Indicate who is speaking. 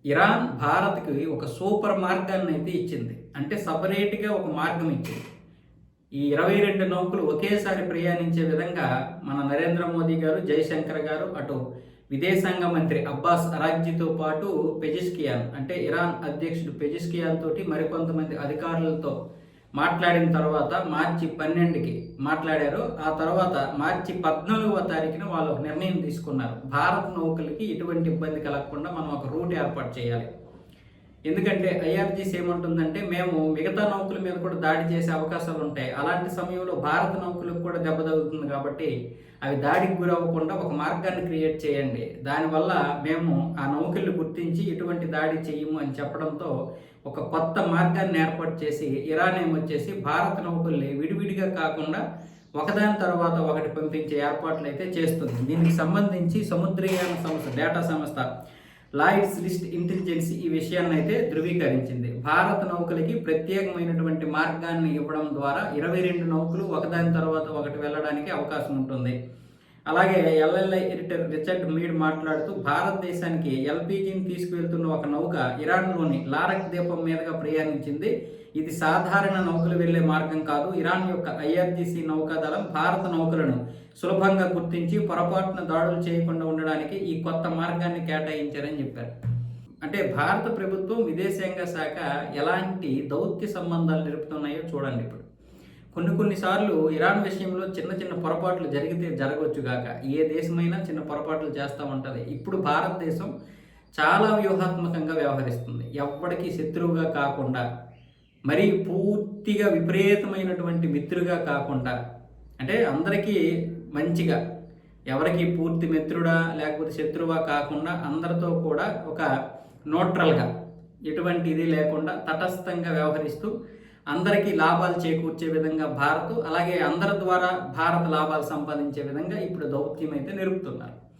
Speaker 1: Iran భారత్‌కి ఒక super మార్గాన్నయితే ఇచ్చింది. అంటే సెపరేట్‌గా ఒక మార్గం ఇచ్చింది. ఈ 22 నౌకలు ఒకేసారి ప్రయాణించే విధంగా మన నరేంద్ర మోదీ గారు, జయశంకర్ గారు, అటు విదేశాంగ మంత్రి అబ్బాస్ అరాగ్జీతో పాటు పెజిష్కియాన్ అంటే ఇరాన్ అధ్యక్షుడు పెజిష్కియాన్ తోటి మరికొంతమంది అధికారులతో మాట్లాడిన తర్వాత మార్చి 12కి మాట్లాడారు. ఆ తర్వాత మార్చి 14వ తారీఖున వాళ్ళు ఒక నిర్ణయం తీసుకున్నారు. భారత్ నౌకలకి ఎటువంటి ఇబ్బంది కలగకుండా మనం ఒక రూట్ ఏర్పాటు చేయాలి. ఎందుకంటే ఐఆర్జీసీ ఏమంటుందంటే మేము మిగతా నౌకల మీద కూడా దాడి చేసే అవకాశాలు ఉంటాయి. అలాంటి సమయంలో భారత నౌకలకు కూడా దెబ్బ తగులుతుంది కాబట్టి అవి దాడికి గురవ్వకుండా ఒక మార్గాన్ని క్రియేట్ చేయండి. దానివల్ల మేము ఆ నౌకల్ని గుర్తించి ఎటువంటి దాడి చేయము అని చెప్పడంతో ఒక కొత్త మార్గాన్ని ఏర్పాటు చేసి ఇరాన్ ఏమొచ్చేసి భారత నౌకల్ని విడివిడిగా కాకుండా ఒకదాని తర్వాత ఒకటి పంపించే ఏర్పాట్లు అయితే చేస్తుంది. దీనికి సంబంధించి సముద్రయాన సంస్థ డేటా సంస్థ లాయిడ్స్ లిస్ట్ ఇంటెలిజెన్స్ ఈ విషయాన్ని అయితే ధృవీకరించింది. భారత నౌకలకి ప్రత్యేకమైనటువంటి మార్గాన్ని ఇవ్వడం ద్వారా 22 నౌకలు ఒకదాని తర్వాత ఒకటి వెళ్ళడానికి అవకాశం ఉంటుంది. అలాగే ఎల్ఎల్ఐ ఎడిటర్ రిచర్డ్ మీడ్ మాట్లాడుతూ భారతదేశానికి ఎల్పీజీని తీసుకువెళ్తున్న ఒక నౌక ఇరాన్లోని లారక్ ద్వీపం మీదుగా ప్రయాణించింది. ఇది సాధారణ నౌకలు వెళ్లే మార్గం కాదు. ఇరాన్ యొక్క ఐఆర్జీసీ నౌకాదళం భారత నౌకలను సులభంగా గుర్తించి పొరపాటున దాడులు చేయకుండా ఉండడానికి ఈ కొత్త మార్గాన్ని కేటాయించారని చెప్పారు. అంటే భారత ప్రభుత్వం విదేశాంగ శాఖ ఎలాంటి దౌత్య సంబంధాలు నిలుపుతున్నాయో చూడండి. ఇప్పుడు కొన్నిసార్లు ఇరాన్ విషయంలో చిన్న చిన్న పొరపాట్లు జరిగితే జరగవచ్చు గాక, ఏ దేశమైనా చిన్న పొరపాట్లు చేస్తూ ఉంటుంది. ఇప్పుడు భారతదేశం చాలా వ్యూహాత్మకంగా వ్యవహరిస్తుంది. ఎవ్వడికి శత్రువుగా కాకుండా, మరీ పూర్తిగా విపరీతమైనటువంటి మిత్రుగా కాకుండా, అంటే అందరికీ మంచిగా, ఎవరికి పూర్తి మిత్రుడా లేకపోతే శత్రువా కాకుండా అందరితో కూడా ఒక న్యూట్రల్గా ఎటువంటి ఇది లేకుండా తటస్థంగా వ్యవహరిస్తూ అందరికీ లాభాలు చేకూర్చే విధంగా భారత్, అలాగే అందరి ద్వారా భారత్ లాభాలు సంపాదించే విధంగా ఇప్పుడు దౌత్యం అయితే నిలుపుతున్నారు.